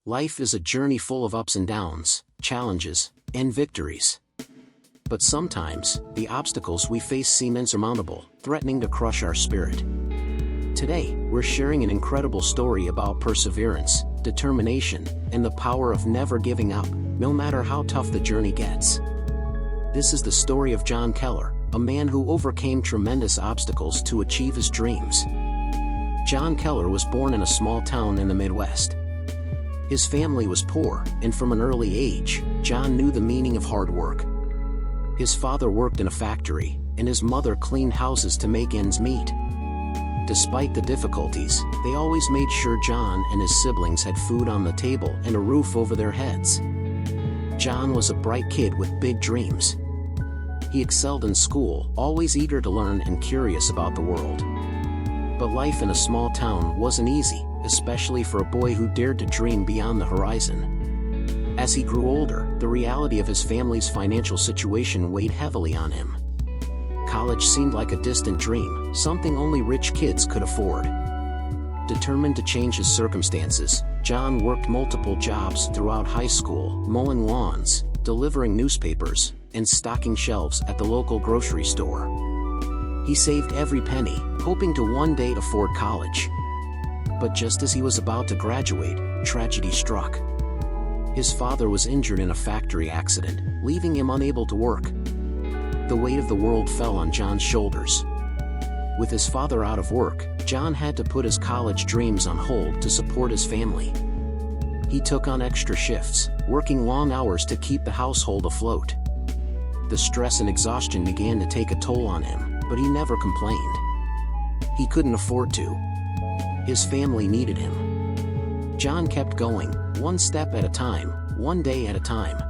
Life is a journey full of ups and downs, challenges, and victories. But sometimes, the obstacles we face seem insurmountable, threatening to crush our spirit. Today, we're sharing an incredible story about perseverance, determination, and the power of never giving up, no matter how tough the journey gets. This is the story of John Keller, a man who overcame tremendous obstacles to achieve his dreams. John Keller was born in a small town in the Midwest. His family was poor, and from an early age, John knew the meaning of hard work. His father worked in a factory, and his mother cleaned houses to make ends meet. Despite the difficulties, they always made sure John and his siblings had food on the table and a roof over their heads. John was a bright kid with big dreams. He excelled in school, always eager to learn and curious about the world. But life in a small town wasn't easy, especially for a boy who dared to dream beyond the horizon. As he grew older, the reality of his family's financial situation weighed heavily on him. College seemed like a distant dream, something only rich kids could afford. Determined to change his circumstances, John worked multiple jobs throughout high school, mowing lawns, delivering newspapers, and stocking shelves at the local grocery store. He saved every penny, hoping to one day afford college. But just as he was about to graduate, tragedy struck. His father was injured in a factory accident, leaving him unable to work. The weight of the world fell on John's shoulders. With his father out of work, John had to put his college dreams on hold to support his family. He took on extra shifts, working long hours to keep the household afloat. The stress and exhaustion began to take a toll on him, but he never complained. He couldn't afford to. His family needed him. John kept going, one step at a time, one day at a time.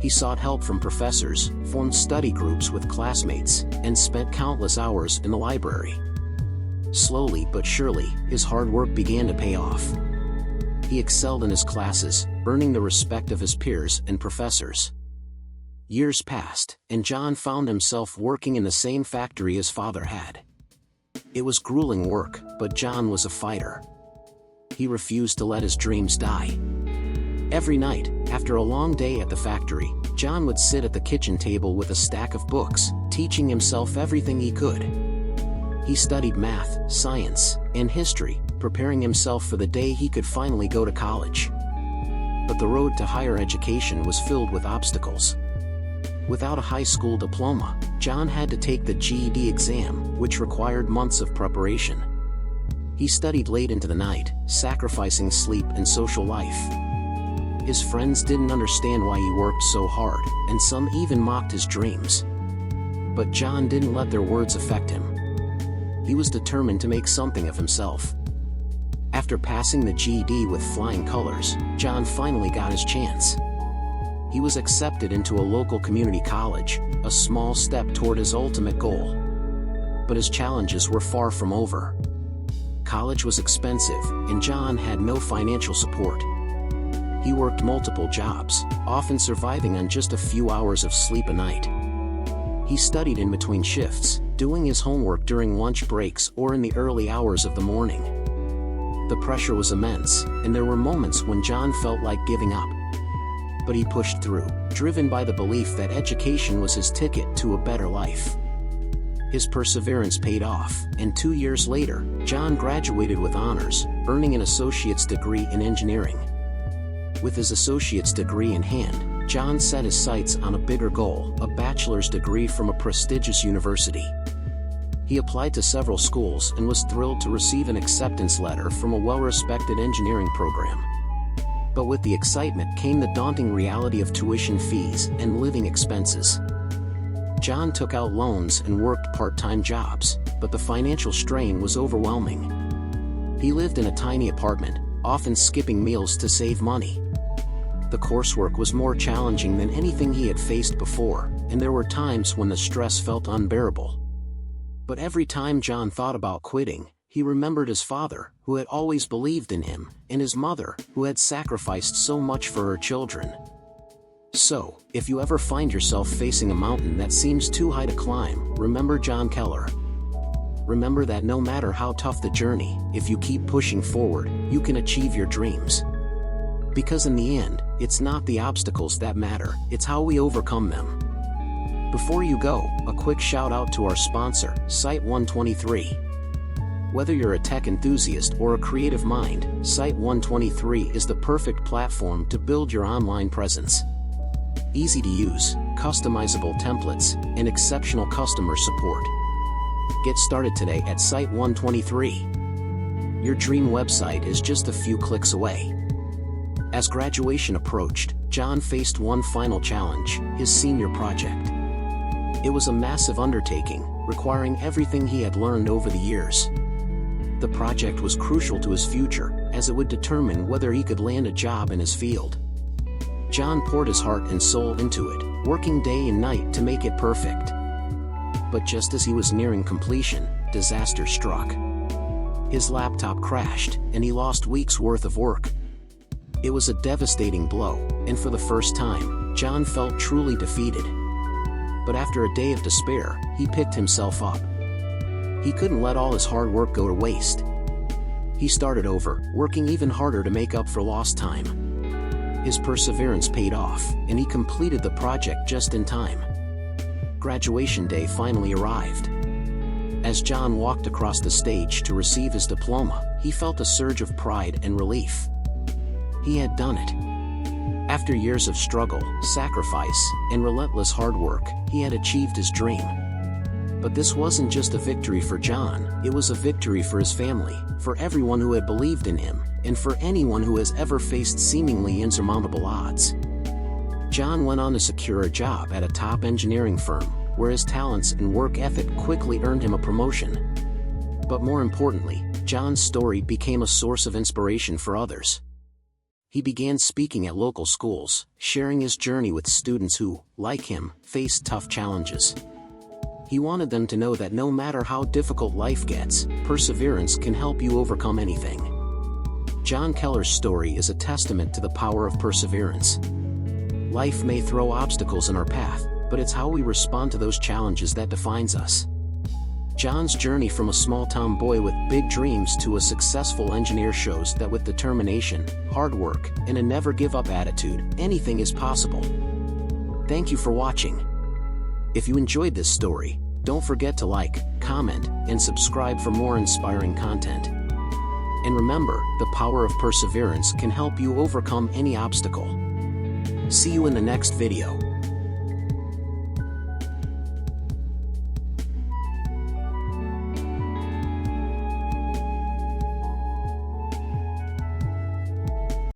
He sought help from professors, formed study groups with classmates, and spent countless hours in the library. Slowly but surely, his hard work began to pay off. He excelled in his classes, earning the respect of his peers and professors. Years passed, and John found himself working in the same factory his father had. It was grueling work, but John was a fighter. He refused to let his dreams die. Every night, after a long day at the factory, John would sit at the kitchen table with a stack of books, teaching himself everything he could. He studied math, science, and history, preparing himself for the day he could finally go to college. But the road to higher education was filled with obstacles. Without a high school diploma, John had to take the GED exam, which required months of preparation. He studied late into the night, sacrificing sleep and social life. His friends didn't understand why he worked so hard, and some even mocked his dreams. But John didn't let their words affect him. He was determined to make something of himself. After passing the GED with flying colors, John finally got his chance. He was accepted into a local community college, a small step toward his ultimate goal. But his challenges were far from over. College was expensive, and John had no financial support. He worked multiple jobs, often surviving on just a few hours of sleep a night. He studied in between shifts, doing his homework during lunch breaks or in the early hours of the morning. The pressure was immense, and there were moments when John felt like giving up. But he pushed through, driven by the belief that education was his ticket to a better life. His perseverance paid off, and 2 years later, John graduated with honors, earning an associate's degree in engineering. With his associate's degree in hand, John set his sights on a bigger goal, a bachelor's degree from a prestigious university. He applied to several schools and was thrilled to receive an acceptance letter from a well-respected engineering program. But with the excitement came the daunting reality of tuition fees and living expenses. John took out loans and worked part-time jobs, but the financial strain was overwhelming. He lived in a tiny apartment, often skipping meals to save money. The coursework was more challenging than anything he had faced before, and there were times when the stress felt unbearable. But every time John thought about quitting, he remembered his father, who had always believed in him, and his mother, who had sacrificed so much for her children. So, if you ever find yourself facing a mountain that seems too high to climb, remember John Keller. Remember that no matter how tough the journey, if you keep pushing forward, you can achieve your dreams. Because in the end, it's not the obstacles that matter, it's how we overcome them. Before you go, a quick shout out to our sponsor, Site 123. Whether you're a tech enthusiast or a creative mind, Site 123 is the perfect platform to build your online presence. Easy to use, customizable templates, and exceptional customer support. Get started today at Site 123. Your dream website is just a few clicks away. As graduation approached, John faced one final challenge, his senior project. It was a massive undertaking, requiring everything he had learned over the years. The project was crucial to his future, as it would determine whether he could land a job in his field. John poured his heart and soul into it, working day and night to make it perfect. But just as he was nearing completion, disaster struck. His laptop crashed, and he lost weeks' worth of work. It was a devastating blow, and for the first time, John felt truly defeated. But after a day of despair, he picked himself up. He couldn't let all his hard work go to waste. He started over, working even harder to make up for lost time. His perseverance paid off, and he completed the project just in time. Graduation day finally arrived. As John walked across the stage to receive his diploma, he felt a surge of pride and relief. He had done it. After years of struggle, sacrifice, and relentless hard work, he had achieved his dream. But this wasn't just a victory for John, it was a victory for his family, for everyone who had believed in him, and for anyone who has ever faced seemingly insurmountable odds. John went on to secure a job at a top engineering firm, where his talents and work ethic quickly earned him a promotion. But more importantly, John's story became a source of inspiration for others. He began speaking at local schools, sharing his journey with students who, like him, faced tough challenges. He wanted them to know that no matter how difficult life gets, perseverance can help you overcome anything. John Keller's story is a testament to the power of perseverance. Life may throw obstacles in our path, but it's how we respond to those challenges that defines us. John's journey from a small-town boy with big dreams to a successful engineer shows that with determination, hard work, and a never-give-up attitude, anything is possible. Thank you for watching. If you enjoyed this story, don't forget to like, comment, and subscribe for more inspiring content. And remember, the power of perseverance can help you overcome any obstacle. See you in the next video.